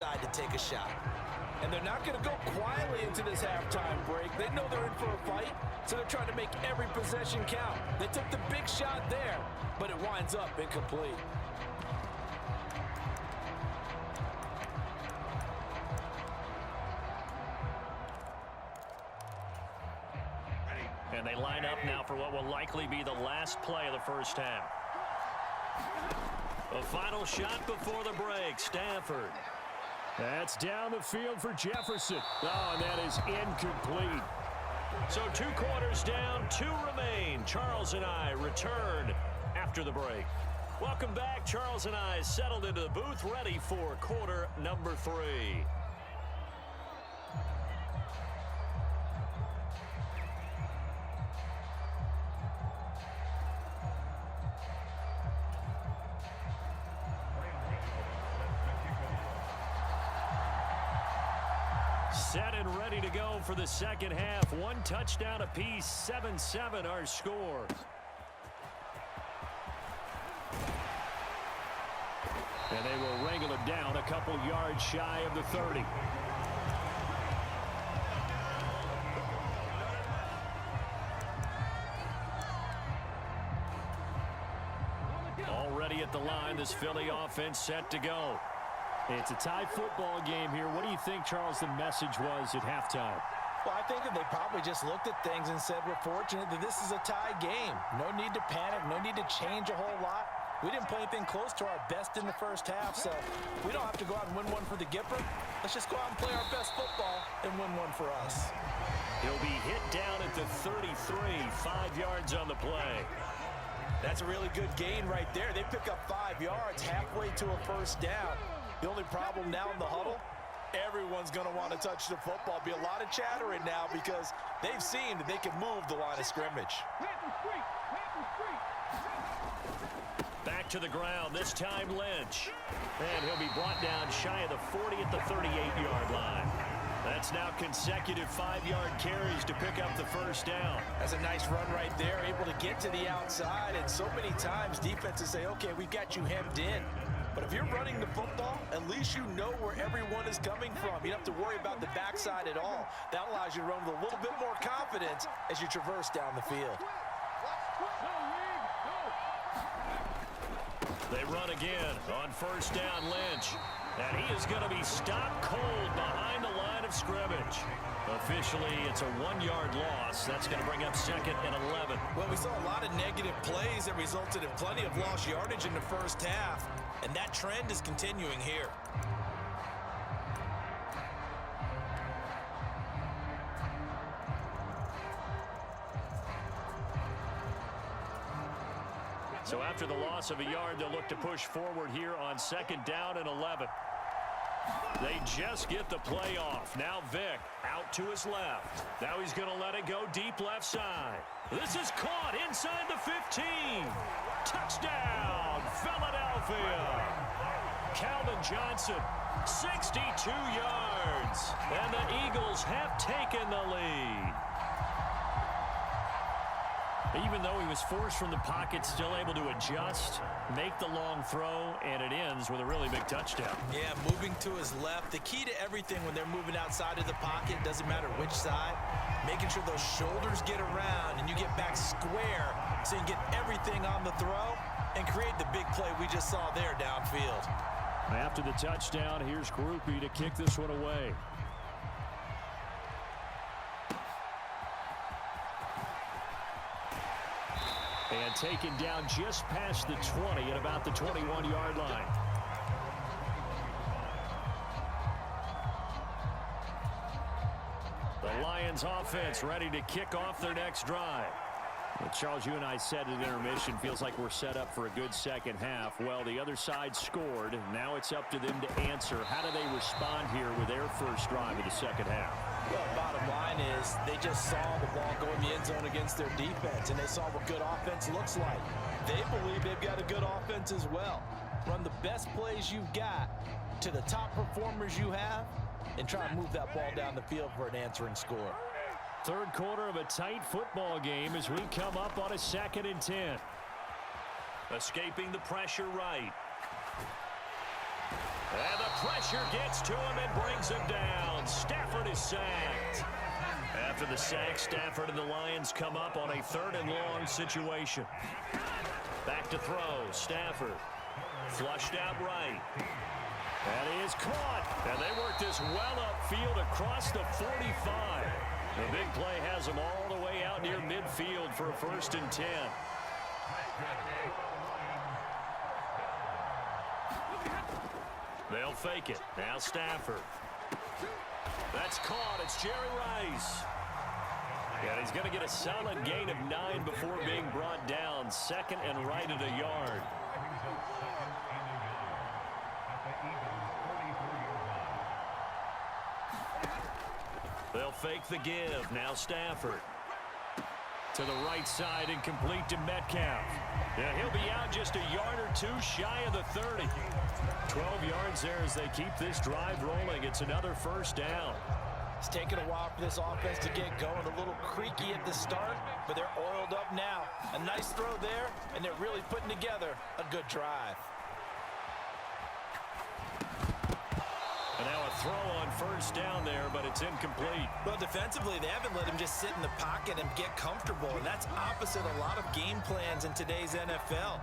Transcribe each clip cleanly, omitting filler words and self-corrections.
decide to take a shot. And they're not going to go quietly into this halftime break. They know they're in for a fight, so they're trying to make every possession count. They took the big shot there, but it winds up incomplete. And they line up now for what will likely be the last play of the first half. A final shot before the break. Stafford. That's down the field for Jefferson. Oh, and that is incomplete. So 2 quarters down, 2 remain. Charles and I return after the break. Welcome back. Charles and I settled into the booth, ready for quarter number 3. Set and ready to go for the second half. 1 touchdown apiece, 7-7 our score. And they will wrangle it down a couple yards shy of the 30. Already at the line, this Philly offense set to go. It's a tie football game here. What do you think, Charles, the message was at halftime? Well, I think that they probably just looked at things and said, we're fortunate that this is a tie game. No need to panic, no need to change a whole lot. We didn't play anything close to our best in the first half, so we don't have to go out and win one for the Gipper. Let's just go out and play our best football and win one for us. He'll be hit down at the 33, 5 yards on the play. That's a really good gain right there. They pick up 5 yards halfway to a first down. The only problem now in the huddle, everyone's going to want to touch the football. Be a lot of chattering now because they've seen that they can move the line of scrimmage. Back to the ground, this time Lynch. And he'll be brought down shy of the 40 at the 38-yard line. That's now consecutive 5-yard carries to pick up the first down. That's a nice run right there, able to get to the outside. And so many times defenses say, okay, we've got you hemmed in. But if you're running the football, at least you know where everyone is coming from. You don't have to worry about the backside at all. That allows you to run with a little bit more confidence as you traverse down the field. They run again on first down, Lynch. And he is going to be stopped cold behind the line of scrimmage. Officially, it's a 1-yard loss. That's going to bring up 2nd and 11. Well, we saw a lot of negative plays that resulted in plenty of lost yardage in the first half. And that trend is continuing here. So after the loss of a yard, they'll look to push forward here on 2nd down and 11. They just get the play off. Now Vick out to his left. Now he's going to let it go deep left side. This is caught inside the 15. Touchdown, Philadelphia. Calvin Johnson, 62 yards. And the Eagles have taken the lead. Even though he was forced from the pocket, still able to adjust, make the long throw, and it ends with a really big touchdown. Yeah, moving to his left. The key to everything when they're moving outside of the pocket, doesn't matter which side, making sure those shoulders get around and you get back square so you get everything on the throw and create the big play we just saw there downfield. After the touchdown, here's Groupie to kick this one away. And taken down just past the 20 at about the 21-yard line. The Lions offense ready to kick off their next drive. Well, Charles, you and I said at intermission, feels like we're set up for a good second half. Well, the other side scored. Now it's up to them to answer. How do they respond here with their first drive of the second half? Well, bottom line is they just saw the ball go in the end zone against their defense, and they saw what good offense looks like. They believe they've got a good offense as well. Run the best plays you've got to the top performers you have and try and move that ball down the field for an answering score. Third quarter of a tight football game as we come up on a 2nd and 10. Escaping the pressure right. And the pressure gets to him and brings him down. Stafford is sacked. After the sack, Stafford and the Lions come up on a 3rd and long situation. Back to throw. Stafford flushed out right. And he is caught. And they work this well upfield across the 45. The big play has him all the way out near midfield for a 1st and 10. They'll fake it. Now Stafford. That's caught. It's Jerry Rice. And he's going to get a solid gain of 9 before being brought down. 2nd and right at a yard. They'll fake the give. Now Stafford. To the right side and complete to Metcalf. Yeah, he'll be out just a yard or 2 shy of the 30. 12 yards there as they keep this drive rolling. It's another 1st down. It's taken a while for this offense to get going. A little creaky at the start, but they're oiled up now. A nice throw there, and they're really putting together a good drive. And now a throw on 1st down there, but it's incomplete. Well, defensively, they haven't let him just sit in the pocket and get comfortable, and that's opposite a lot of game plans in today's NFL.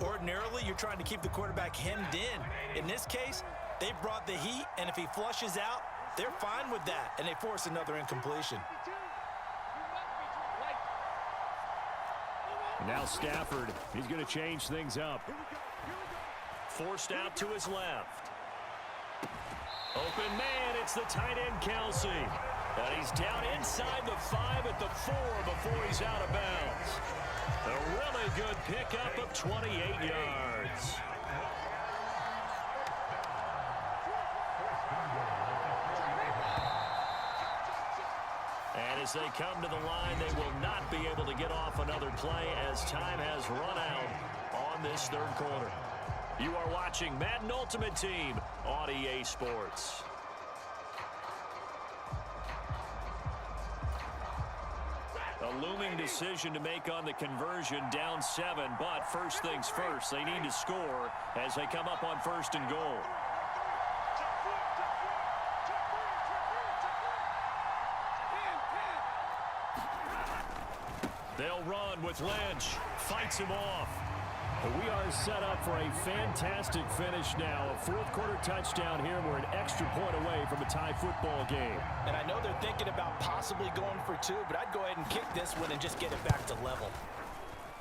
Ordinarily, you're trying to keep the quarterback hemmed in. In this case, they brought the heat, and if he flushes out, they're fine with that, and they force another incompletion. Now Stafford, he's going to change things up. Forced out to his left. Open man, it's the tight end Kelsey. And he's down inside the 5 at the 4 before he's out of bounds. A really good pickup of 28 yards. And as they come to the line, they will not be able to get off another play as time has run out on this 3rd quarter. You are watching Madden Ultimate Team on EA Sports. A looming decision to make on the conversion, down 7, but first things first, they need to score as they come up on 1st and goal. They'll run with Lynch. Fights him off. We are set up for a fantastic finish now. A 4th quarter touchdown here. We're an extra point away from a tie football game. And I know they're thinking about possibly going for 2, but I'd go ahead and kick this one and just get it back to level.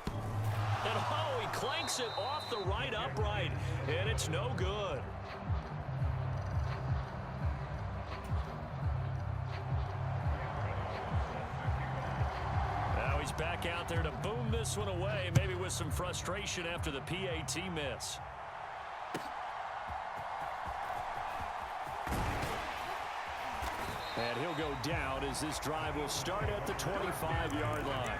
And oh, he clanks it off the right upright, and it's no good. He's back out there to boom this one away, maybe with some frustration after the PAT miss. And he'll go down as this drive will start at the 25-yard line.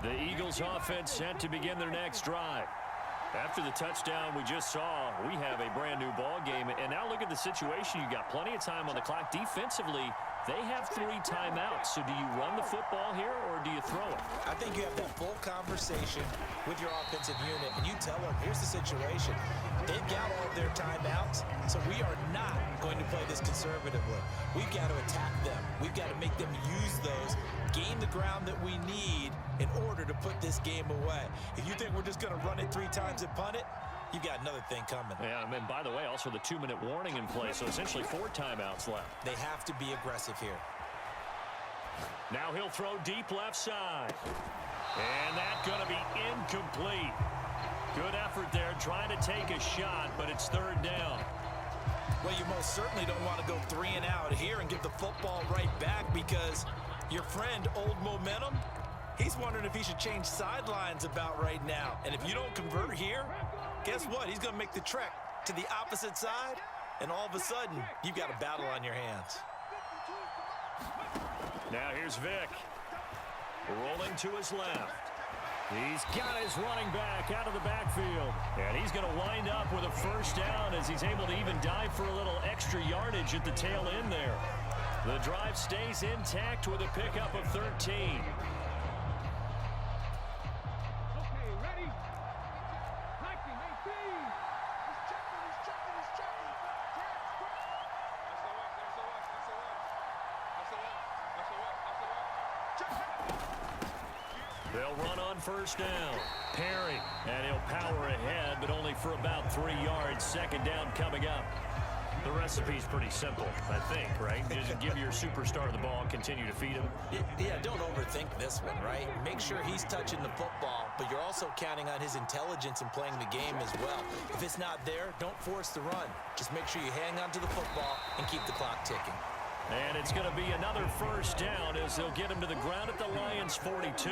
The Eagles offense set to begin their next drive. After the touchdown we just saw, we have a brand new ball game. And now look at the situation. You got plenty of time on the clock. Defensively, they have 3 timeouts. So do you run the football here or do you throw it? I think you have that full conversation with your offensive unit, and you tell them, here's the situation. They've got all of their timeouts, so we are not going to play this conservatively. We've got to attack them. We've got to make them use those, gain the ground that we need in order to put this game away. If you think we're just going to run it 3 times and punt it, you got another thing coming. Yeah, and by the way, also the 2-minute warning in play, so essentially 4 timeouts left. They have to be aggressive here. Now he'll throw deep left side. And that's going to be incomplete. Good effort there, trying to take a shot, but it's 3rd down. Well, you most certainly don't want to go 3 and out here and give the football right back, because your friend, Old Momentum, he's wondering if he should change sidelines about right now. And if you don't convert here, guess what? He's going to make the trek to the opposite side, and all of a sudden, you've got a battle on your hands. Now here's Vic. Rolling to his left. He's got his running back out of the backfield. And he's going to wind up with a 1st down as he's able to even dive for a little extra yardage at the tail end there. The drive stays intact with a pickup of 13. They'll run on first down. Perry, and he'll power ahead, but only for about 3 yards. Second down coming up. The recipe's pretty simple, I think, right? Just give your superstar the ball and continue to feed him. Yeah, don't overthink this one, right? Make sure he's touching the football, but you're also counting on his intelligence in playing the game as well. If it's not there, don't force the run. Just make sure you hang on to the football and keep the clock ticking. And it's going to be another first down as they'll get him to the ground at the Lions' 42.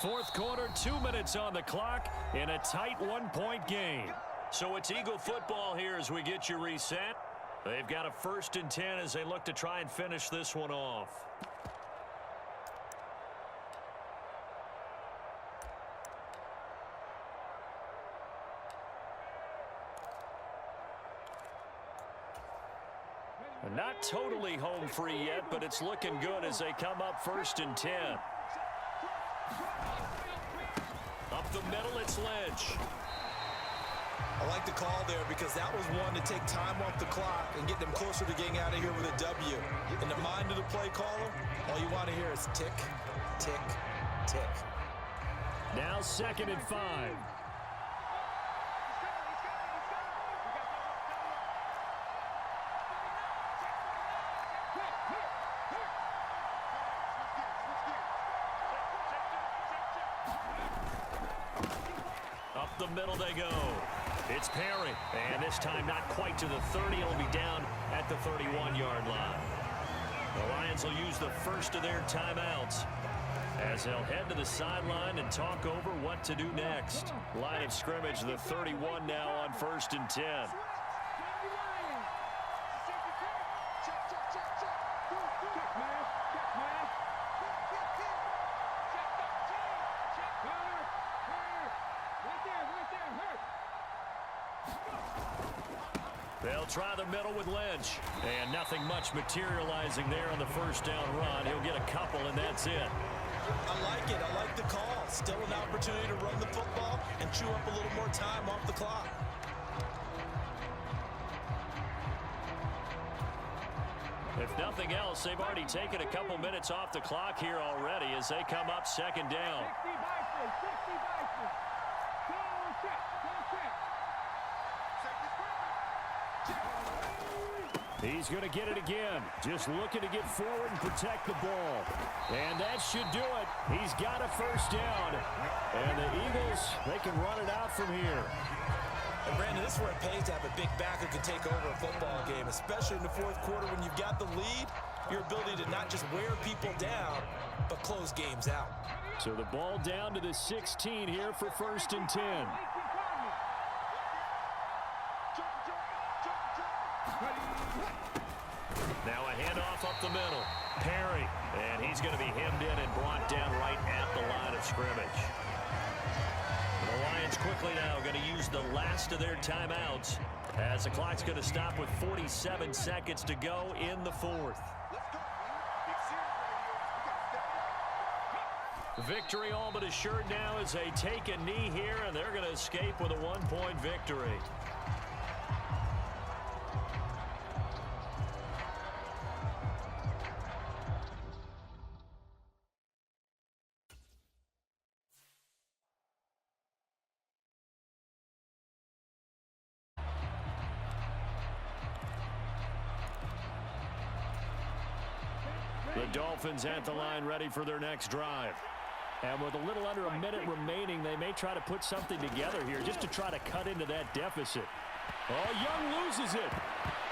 Fourth quarter, 2 minutes on the clock in a tight one-point game. So it's Eagle football here as we get you reset. They've got a 1st and 10 as they look to try and finish this one off. Not totally home free yet, but it's looking good as they come up 1st and 10. Up the middle, it's Lynch. I like the call there because that was one to take time off the clock and get them closer to getting out of here with a W. In the mind of the play caller, all you want to hear is tick, tick, tick. Now 2nd and 5. Up the middle they go. It's Perry, and this time not quite to the 30. It'll be down at the 31-yard line. The Lions will use the first of their timeouts as they'll head to the sideline and talk over what to do next. Line of scrimmage, the 31 now on 1st and 10. They'll try the middle with Lynch. And nothing much materializing there on the first down run. He'll get a couple, and that's it. I like it. I like the call. Still an opportunity to run the football and chew up a little more time off the clock. If nothing else, they've already taken a couple minutes off the clock here already as they come up 2nd down. He's going to get it again. Just looking to get forward and protect the ball. And that should do it. He's got a first down. And the Eagles, they can run it out from here. And Brandon, this is where it pays to have a big back who can take over a football game, especially in the 4th quarter when you've got the lead. Your ability to not just wear people down, but close games out. So the ball down to the 16 here for 1st and 10. Now a handoff up the middle. Perry, and he's going to be hemmed in and brought down right at the line of scrimmage. The Lions quickly now going to use the last of their timeouts as the clock's going to stop with 47 seconds to go in the 4th. Victory all but assured now as they take a knee here, and they're going to escape with a 1-point victory. The Dolphins at the line ready for their next drive. And with a little under a minute remaining, they may try to put something together here just to try to cut into that deficit. Oh, Young loses it.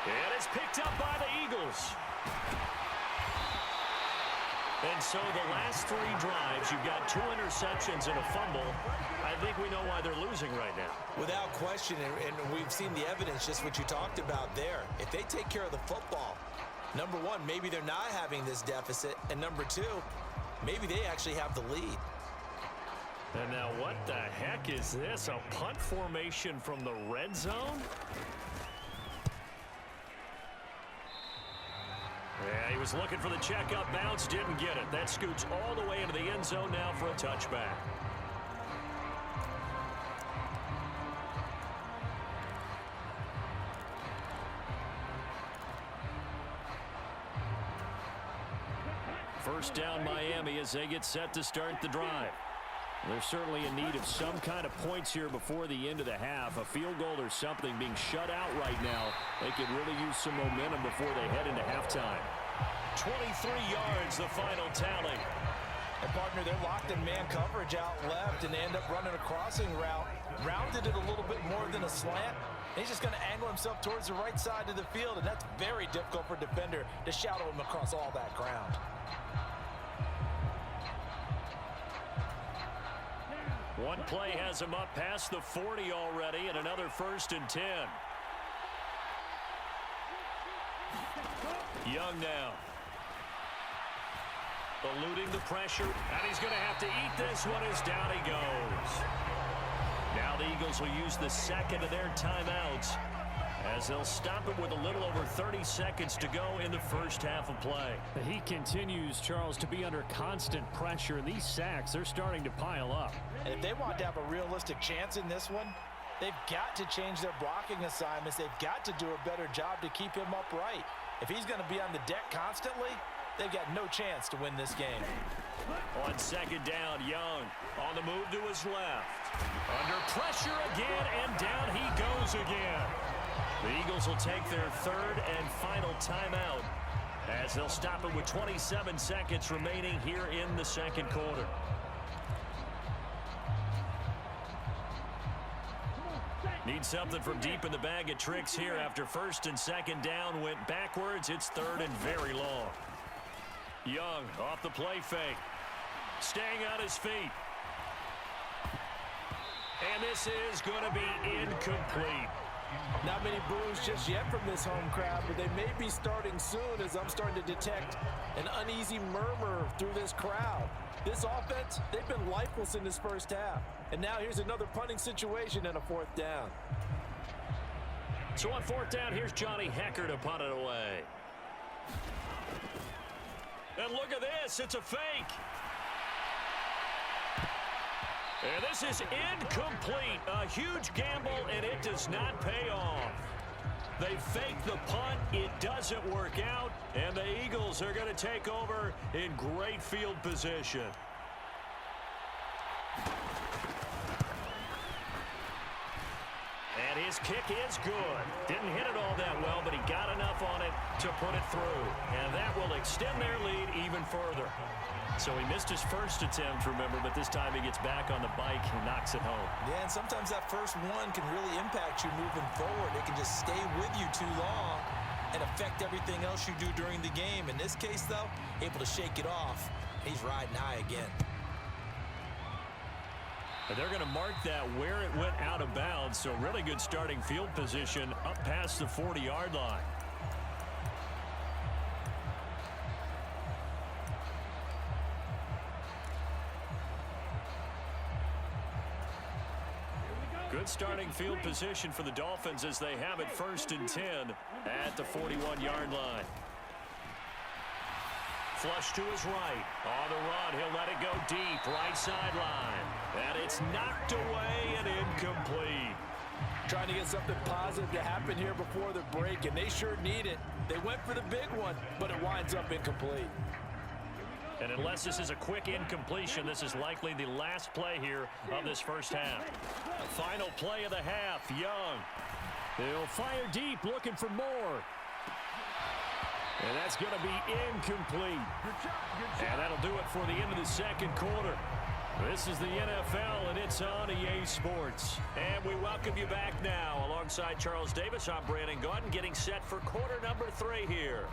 And it's picked up by the Eagles. And so the last 3 drives, you've got 2 interceptions and a fumble. I think we know why they're losing right now. Without question, and we've seen the evidence, just what you talked about there. If they take care of the football, Number one, maybe they're not having this deficit. And number two, maybe they actually have the lead. And now what the heck is this? A punt formation from the red zone? Yeah, he was looking for the check-up bounce, didn't get it. That scoots all the way into the end zone now for a touchback. First down Miami as they get set to start the drive. They're certainly in need of some kind of points here before the end of the half. A field goal or something being shut out right now. They could really use some momentum before they head into halftime. 23 yards, the final tally. And partner, they're locked in man coverage out left, and they end up running a crossing route. Rounded it a little bit more than a slant. He's just going to angle himself towards the right side of the field, and that's very difficult for a defender to shadow him across all that ground. One play has him up past the 40 already, and another 1st and 10. Young now. Eluding the pressure, and he's going to have to eat this one as down he goes. Now the Eagles will use the second of their timeouts as they'll stop it with a little over 30 seconds to go in the first half of play. He continues, Charles, to be under constant pressure, and these sacks, they're starting to pile up. And if they want to have a realistic chance in this one, they've got to change their blocking assignments. They've got to do a better job to keep him upright. If he's going to be on the deck constantly, they've got no chance to win this game. On second down, Young on the move to his left. Under pressure again, and down he goes again. The Eagles will take their third and final timeout as they'll stop it with 27 seconds remaining here in the second quarter. Need something from deep in the bag of tricks here after first and second down went backwards. It's third and very long. Young off the play fake. Staying on his feet. And this is going to be incomplete. Not many boos just yet from this home crowd, but they may be starting soon as I'm starting to detect an uneasy murmur through this crowd. This offense, they've been lifeless in this first half. And now here's another punting situation and a 4th down. So on 4th down, here's Johnny Hecker to punt it away. And look at this, it's a fake. And this is incomplete. A huge gamble, and it does not pay off. They fake the punt. It doesn't work out, and the Eagles are going to take over in great field position. And his kick is good. Didn't hit it all that well, but he got enough on it to put it through. And that will extend their lead even further. So he missed his first attempt, remember, but this time he gets back on the bike and knocks it home. Yeah, and sometimes that first one can really impact you moving forward. It can just stay with you too long and affect everything else you do during the game. In this case, though, able to shake it off. He's riding high again. And they're going to mark that where it went out of bounds, so really good starting field position up past the 40-yard line. Good starting field position for the Dolphins as they have it 1st and 10 at the 41-yard line. Flush to his right. On the run, he'll let it go deep, right sideline. And it's knocked away and incomplete. Trying to get something positive to happen here before the break, and they sure need it. They went for the big one, but it winds up incomplete. And unless this is a quick incompletion, this is likely the last play here of this first half. The final play of the half, Young. They'll fire deep, looking for more. And that's going to be incomplete. And that'll do it for the end of the second quarter. This is the NFL, and it's on EA Sports. And we welcome you back now. Alongside Charles Davis, I'm Brandon Gaudin, getting set for quarter number 3 here.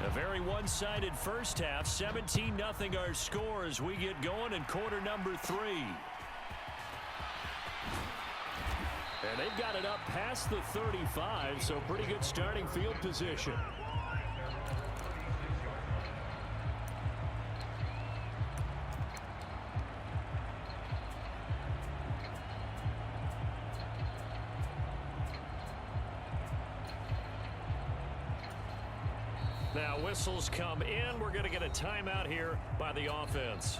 A very one-sided first half. 17-0 our score as we get going in quarter number 3. And they've got it up past the 35, so pretty good starting field position. Now whistles come in. We're going to get a timeout here by the offense.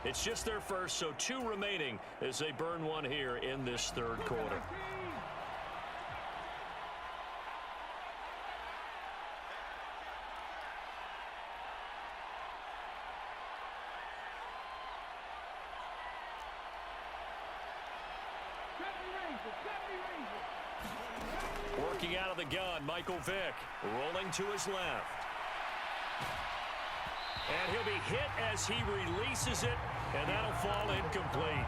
It's just their first, so 2 remaining as they burn one here in this third quarter. Working out of the gun, Michael Vick rolling to his left. And he'll be hit as he releases it, and that'll fall incomplete.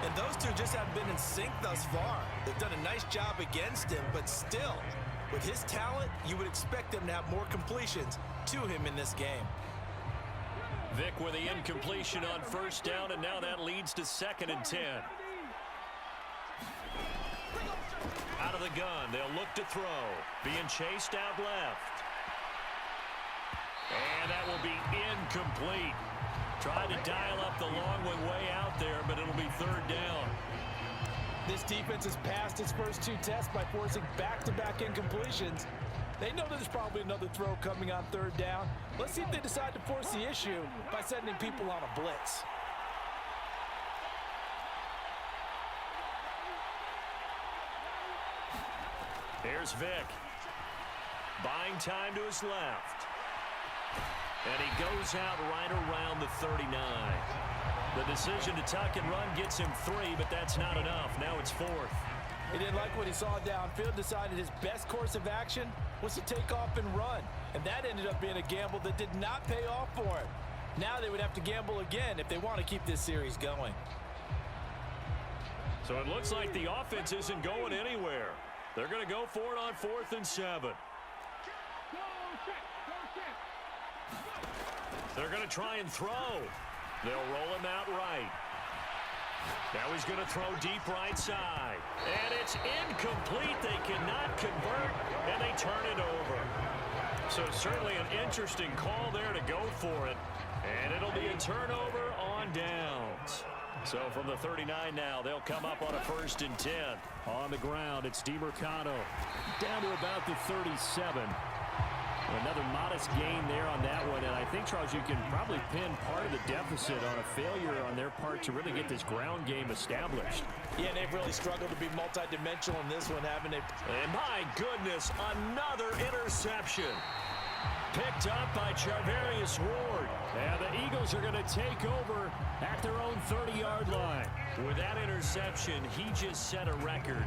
And those two just haven't been in sync thus far. They've done a nice job against him, but still, with his talent, you would expect them to have more completions to him in this game. Vick with the incompletion on first down, and now that leads to 2nd and 10. Out of the gun, they'll look to throw. Being chased out left. And that will be incomplete. Tried to dial up the long one way out there, but it'll be 3rd down. This defense has passed its first 2 tests by forcing back-to-back incompletions. They know there's probably another throw coming on 3rd down. Let's see if they decide to force the issue by sending people on a blitz. Here's Vick. Buying time to his left. And he goes out right around the 39. The decision to tuck and run gets him 3, but that's not enough. Now it's 4th. He didn't like what he saw downfield, decided his best course of action was to take off and run. And that ended up being a gamble that did not pay off for him. Now they would have to gamble again if they want to keep this series going. So it looks like the offense isn't going anywhere. They're going to go for it on 4th and 7. They're going to try and throw. They'll roll him out right. Now he's going to throw deep right side. And it's incomplete. They cannot convert, and they turn it over. So certainly an interesting call there to go for it. And it'll be a turnover on downs. So from the 39 now, they'll come up on a 1st and 10. On the ground, it's DiMercado down to about the 37. Another modest gain there on that one, and I think, Charles, you can probably pin part of the deficit on a failure on their part to really get this ground game established. Yeah, they've really struggled to be multidimensional in this one, haven't they? And my goodness, another interception. Picked up by Charvarius Ward. And the Eagles are going to take over at their own 30-yard line. With that interception, he just set a record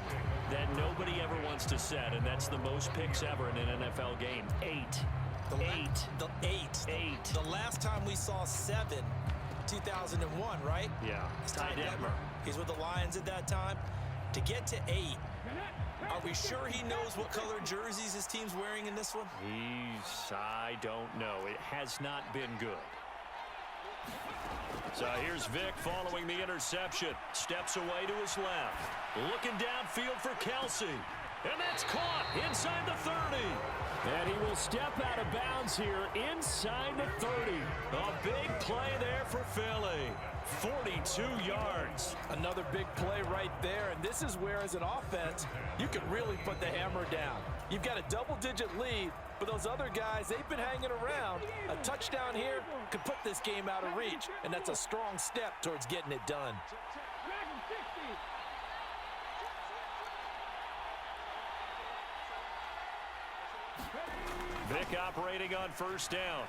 that nobody ever wants to set, and that's the most picks ever in an NFL game. 8. The last time we saw 7, 2001, right? Yeah. Ty Detmer. He's with the Lions at that time. To get to 8, are we sure he knows what color jerseys his team's wearing in this one? I don't know. It has not been good. So here's Vick following the interception. Steps away to his left. Looking downfield for Kelsey. And that's caught inside the 30. And he will step out of bounds here inside the 30. A big play there for Philly. 42 yards. Another big play right there, and this is where, as an offense, you can really put the hammer down. You've got a double-digit lead, but those other guys, they've been hanging around. A touchdown here could put this game out of reach, and that's a strong step towards getting it done. Vick operating on 1st down.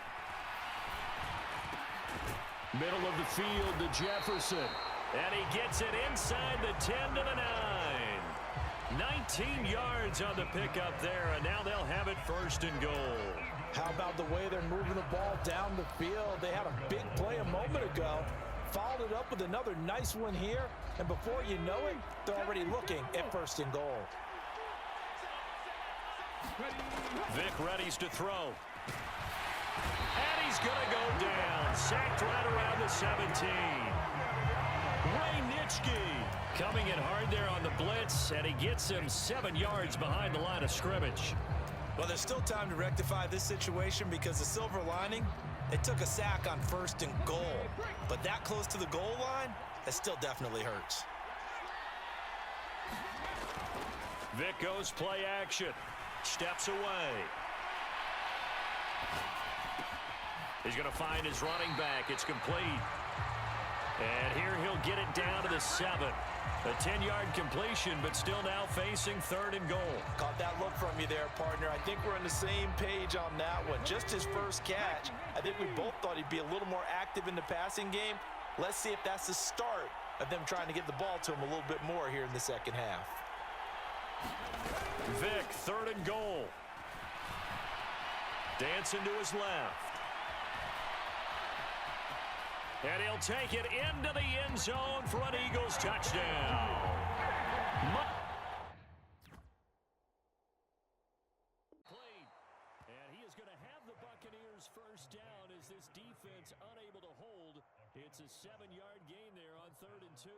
Middle of the field to Jefferson. And he gets it inside the 10 to the 9. 19 yards on the pickup there, and now they'll have it 1st and goal. How about the way they're moving the ball down the field? They had a big play a moment ago. Followed it up with another nice one here, and before you know it, they're already looking at 1st and goal. Vick readies to throw. And he's going to go down. Sacked right around the 17. Ray coming in hard there on the blitz, and he gets him 7 yards behind the line of scrimmage. Well, there's still time to rectify this situation because the silver lining, they took a sack on 1st and goal. But that close to the goal line, that still definitely hurts. Vic goes play action. Steps away. He's going to find his running back. It's complete. And here he'll get it down to the 7. A 10-yard completion, but still now facing 3rd and goal. Caught that look from you there, partner. I think we're on the same page on that one. Just his first catch. I think we both thought he'd be a little more active in the passing game. Let's see if that's the start of them trying to get the ball to him a little bit more here in the second half. Vic, 3rd and goal. Dancing to his left. And he'll take it into the end zone for an Eagles touchdown. And he is going to have the Buccaneers first down as this defense unable to hold. It's a 7-yard gain there on 3rd and 2.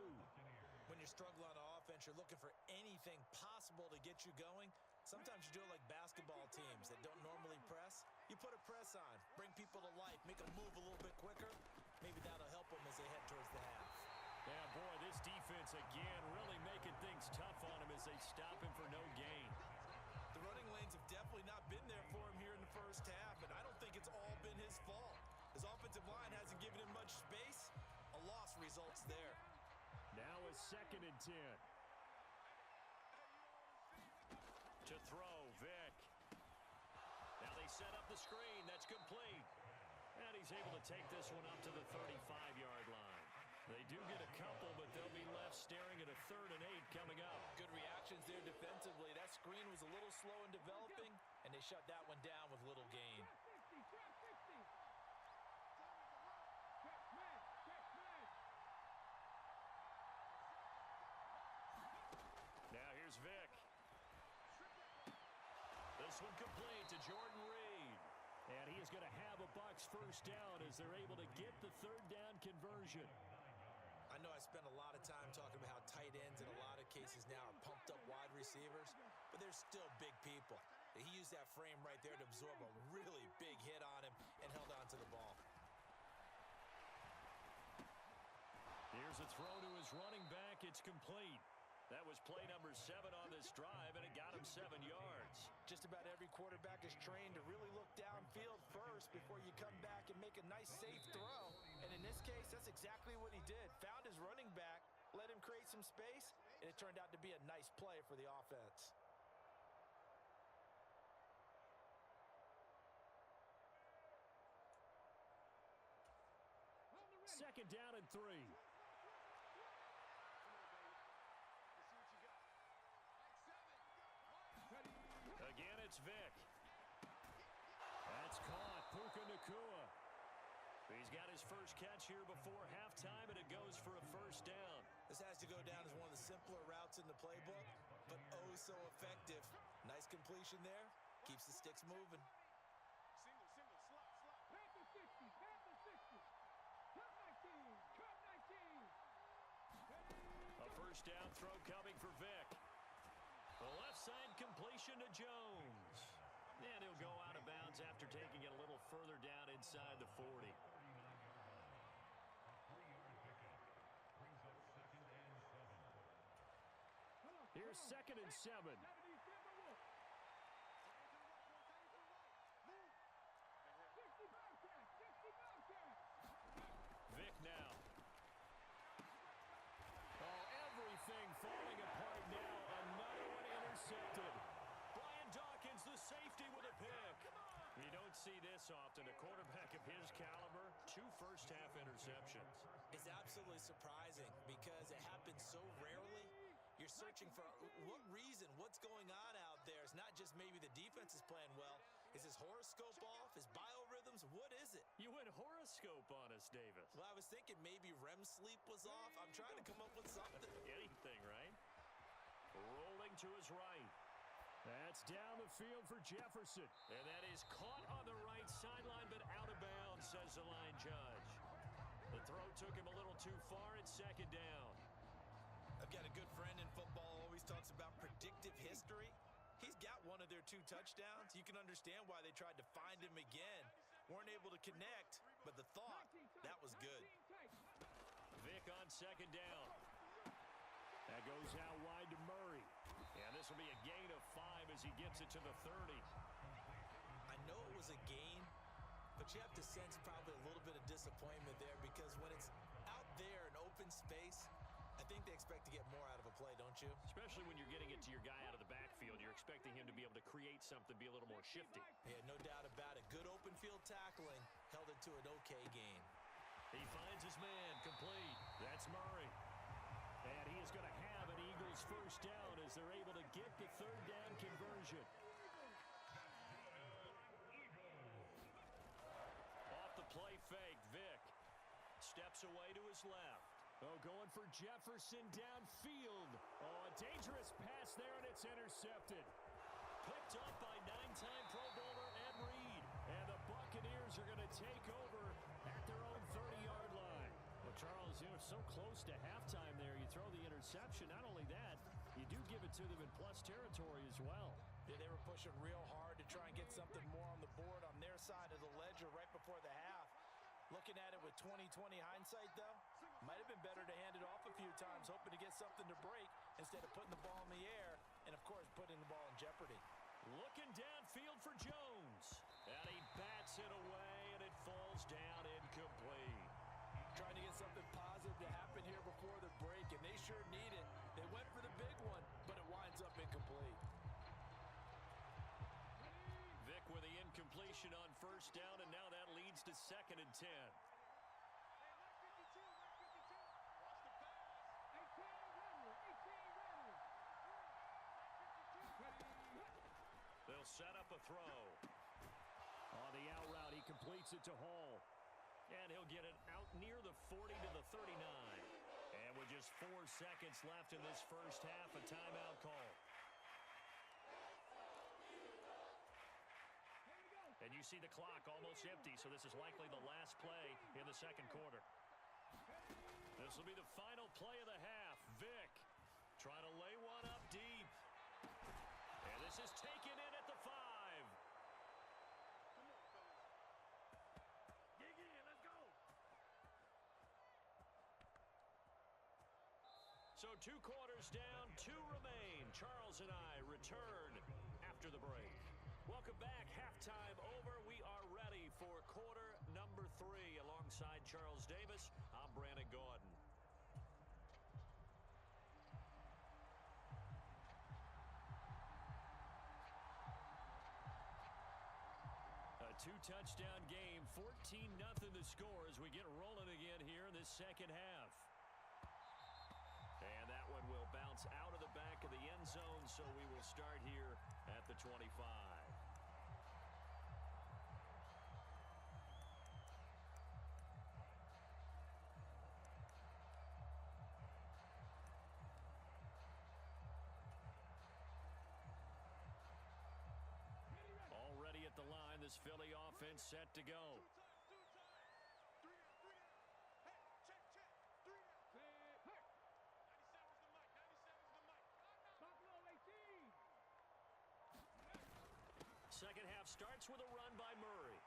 When you're struggling on offense, you're looking for anything possible to get you going. Sometimes you do it like basketball teams that don't normally press. You put a press on, bring people to life, make them move a little bit quicker. Maybe that'll help them as they head towards the half. Yeah, boy, this defense again really making things tough on him as they stop him for no gain. The running lanes have definitely not been there for him here in the first half, and I don't think it's all been his fault. His offensive line hasn't given him much space. A loss results there. Now a 2nd and 10. To throw, Vic. Now they set up the screen. That's complete. And he's able to take this one up to the 35-yard line. They do get a couple, but they'll be left staring at a 3rd and 8 coming up. Good reactions there defensively. That screen was a little slow in developing, and they shut that one down with little gain. Now here's Vic. This one complete to Jordan Reed. And he is going to have a Bucs first down as they're able to get the 3rd down conversion. I know I spent a lot of time talking about how tight ends in a lot of cases now are pumped up wide receivers, but they're still big people. He used that frame right there to absorb a really big hit on him and held on to the ball. Here's a throw to his running back. It's complete. That was play number 7 on this drive, and it got him 7 yards. Just about every quarterback is trained to really look downfield first before you come back and make a nice, safe throw. And in this case, that's exactly what he did. Found his running back, let him create some space, and it turned out to be a nice play for the offense. Second down and 3. Again, it's Vic. That's caught. Puka Nacua. He's got his first catch here before halftime, and it goes for a first down. This has to go down as one of the simpler routes in the playbook, but oh so effective. Nice completion there. Keeps the sticks moving. Single, slot. Panther 60, Panther 60. Cut 19, cut 19. A first down throw coming for Vic. The left side completion to Jones. And he'll go out of bounds after taking it a little further down inside the 40. Here's 2nd and 7. Vic now. Oh, everything falling apart now. Another one intercepted. Brian Dawkins, the safety, with a pick. You don't see this often. A quarterback of his caliber, 2 first-half interceptions. It's absolutely surprising because it happens so rarely. You're searching for what reason, what's going on out there. It's not just maybe the defense is playing well. Is his horoscope off? His biorhythms? What is it? You went horoscope on us, Davis. Well, I was thinking maybe REM sleep was off. I'm trying to come up with something. Anything, right? Rolling to his right. That's down the field for Jefferson. And that is caught on the right sideline, but out of bounds, says the line judge. The throw took him a little too far. It's 2nd down. I've got a good friend in football, always talks about predictive history. He's got one of their 2 touchdowns. You can understand why they tried to find him again. Weren't able to connect, but the thought, that was good. Vic on second down. That goes out wide to Murray. And this will be a gain of 5 as he gets it to the 30. I know it was a gain, but you have to sense probably a little bit of disappointment there because when it's out there in open space, I think they expect to get more out of a play, don't you? Especially when you're getting it to your guy out of the backfield. You're expecting him to be able to create something, be a little more shifty. Yeah, no doubt about it. Good open field tackling held it to an okay gain. He finds his man complete. That's Murray. And he is going to have an Eagles first down as they're able to get the third down conversion. Off the play fake, Vic steps away to his left. Oh, going for Jefferson downfield. Oh, a dangerous pass there, and it's intercepted. Picked up by 9-time Pro Bowler Ed Reed. And the Buccaneers are going to take over at their own 30-yard line. Well, Charles, you know, so close to halftime there. You throw the interception. Not only that, you do give it to them in plus territory as well. Yeah, they were pushing real hard to try and get something more on the board on their side of the ledger right before the half. Looking at it with 20/20 hindsight, though, might have been better to hand it off a few times, hoping to get something to break instead of putting the ball in the air and, of course, putting the ball in jeopardy. Looking downfield for Jones. And he bats it away, and it falls down incomplete. Trying to get something positive to happen here before the break, and they sure need it. They went for the big one, but it winds up incomplete. Vic with the incompletion on first down, and now that leads to 2nd and 10. They'll set up a throw. On the out route, he completes it to Hall. And he'll get it out near the 40 to the 39. And with just 4 seconds left in this first half, a timeout call. And you see the clock almost empty, so this is likely the last play in the second quarter. This will be the final play of the half. Vic trying to lay one up deep. And this is taken in at the 5. Dig in, let's go. So 2 quarters down, 2 remain. Charles and I return after the break. Welcome back. Halftime over. We are ready for quarter number 3. Alongside Charles Davis, I'm Brandon Gordon. A 2-touchdown game, 14-0 the score as we get rolling again here in this second half. And that one will bounce out of the back of the end zone, so we will start here at the 25. Already at the line, this Philly offense set to go. Second half starts with a run by Murray.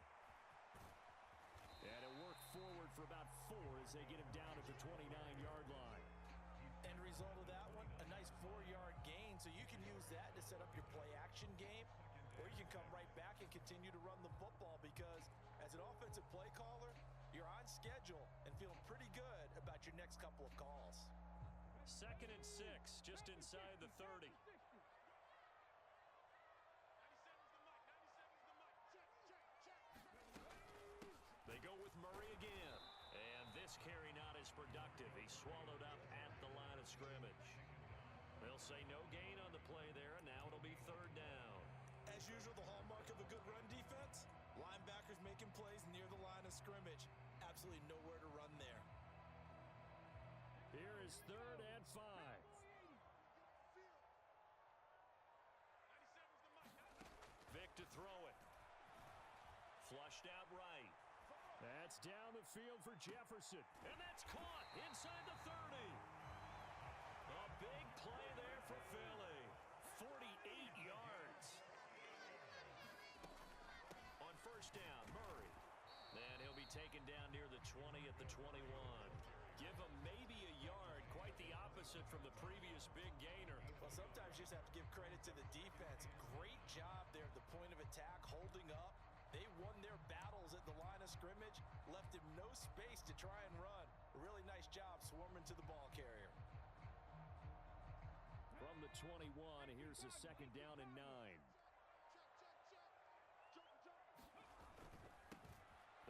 And it worked forward for about 4 as they get him down at the 29-yard line. End result of that one, a nice 4-yard gain, so you can use that to set up your play-action game, or you can come right back and continue to run the football because as an offensive play caller, you're on schedule and feeling pretty good about your next couple of calls. 2nd and 6, just inside the 30. They go with Murray again. And this carry not as productive. He's swallowed up at the line of scrimmage. They'll say no gain on the play there, and now it'll be 3rd down. As usual, the hallmark of a good run defense, linebackers making plays near the line of scrimmage. Absolutely nowhere to run there. Here is 3rd and 5. Vic to throw it. Flushed out right. That's down the field for Jefferson. And that's caught inside the 30. A big play there for Philly. 48 yards. On first down, Murray. And he'll be taken down near the 20 at the 21. Give him maybe a yard. Quite the opposite from the previous big gainer. Well, sometimes you just have to give credit to the defense. Great job there at the point of attack, holding up. They won their battles at the line of scrimmage, left him no space to try and run. A really nice job swarming to the ball carrier. From the 21, here's a second down and 9.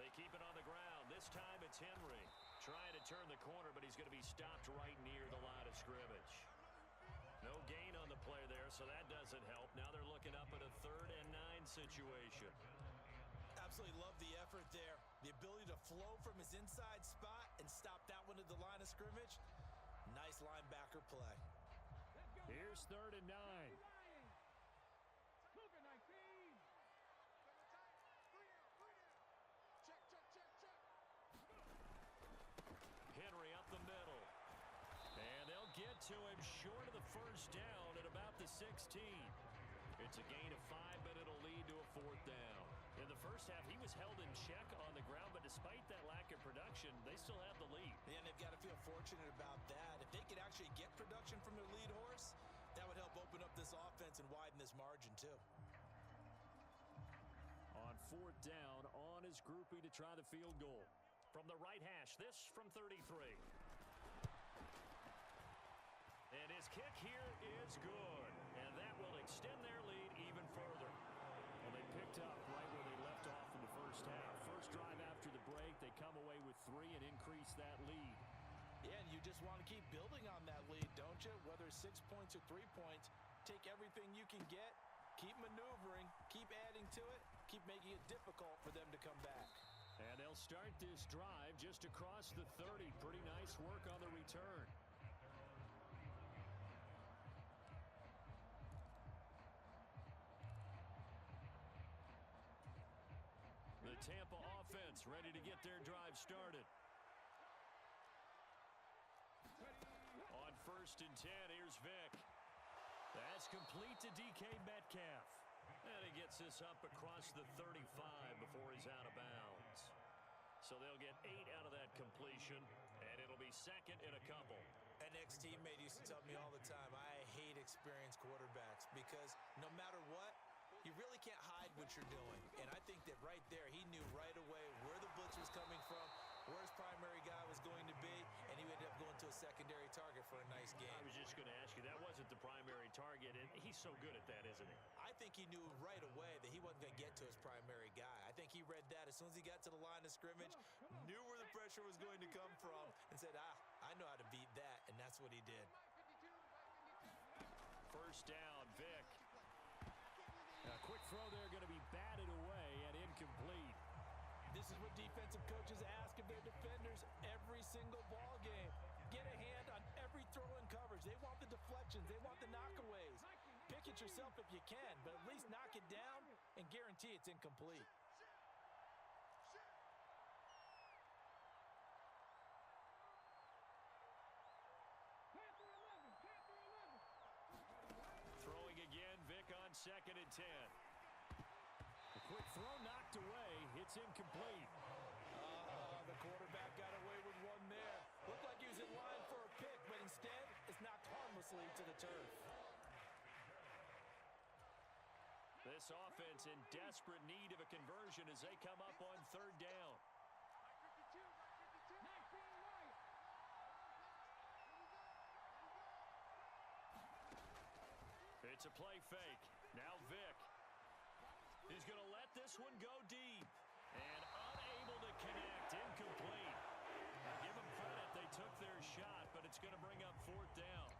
They keep it on the ground. This time it's Henry trying to turn the corner, but he's going to be stopped right near the line of scrimmage. No gain on the play there, so that doesn't help. Now they're looking up at a 3rd and 9 situation. Absolutely love the effort there. The ability to flow from his inside spot and stop that one at the line of scrimmage. Nice linebacker play. Here's 3rd and 9. Cougar 19. Henry up the middle. And they'll get to him short of the first down at about the 16. It's a gain of 5, but it'll lead to a 4th down. In the first half, he was held in check on the ground, but despite that lack of production, they still have the lead. And they've got to feel fortunate about that. If they could actually get production from their lead horse, that would help open up this offense and widen this margin too. On 4th down, on his groupie to try the field goal. From the right hash, this from 33. And his kick here is good. And that will extend their lead even further. Well, they picked up right where they left off in the first half. First drive after the break, they come away with 3 and increase that lead. Yeah, and you just want to keep building on that lead, don't you? Whether it's 6 points or 3 points, take everything you can get, keep maneuvering, keep adding to it, keep making it difficult for them to come back. And they'll start this drive just across the 30. Pretty nice work on the return. The Tampa offense ready to get their drive started. On 1st and 10, here's Vick. That's complete to DK Metcalf. And he gets this up across the 35 before he's out of bounds. So they'll get 8 out of that completion, and it'll be 2nd and a couple. An ex-teammate used to tell me all the time, I hate experienced quarterbacks because no matter what, you really can't hide what you're doing. And I think that right there, he knew right away where the blitz was coming from, where his primary guy was going to be, and he ended up going to a secondary target for a nice game. I was just going to ask you, that wasn't the primary target, and he's so good at that, isn't he? I think he knew right away that he wasn't going to get to his primary guy. I think he read that as soon as he got to the line of scrimmage, knew where the pressure was going to come from, and said, I know how to beat that, and that's what he did. First down, Vick. A quick throw there going to be batted away and incomplete. This is what defensive coaches ask of their defenders every single ball game. Get a hand on every throw in coverage. They want the deflections. They want the knockaways. Pick it yourself if you can, but at least knock it down and guarantee it's incomplete. Throwing again, Vick on 2nd and 10. A quick throw knocked away. It's incomplete. The quarterback got away with one there. Looked like he was in line for a pick, but instead, it's knocked harmlessly to the turf. This offense in desperate need of a conversion as they come up on 3rd down. It's a play fake. Now Vick. He's going to let this one go deep. And unable to connect. Incomplete. Now give them credit. They took their shot, but it's going to bring up 4th down.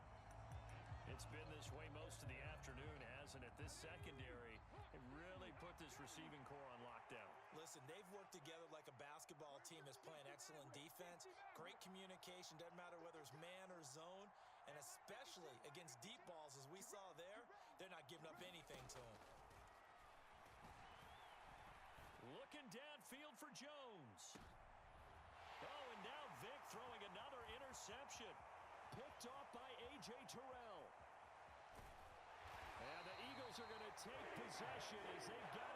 It's been this way most of the afternoon, hasn't it? This secondary, it really put this receiving core on lockdown. Listen, they've worked together like a basketball team that's playing excellent defense. Great communication, doesn't matter whether it's man or zone. And especially against deep balls, as we saw there, they're not giving up anything to them. Looking downfield for Jones. Oh, and now Vick throwing another interception. Picked off by A.J. A.J. Terrell. And the Eagles are going to take possession as they got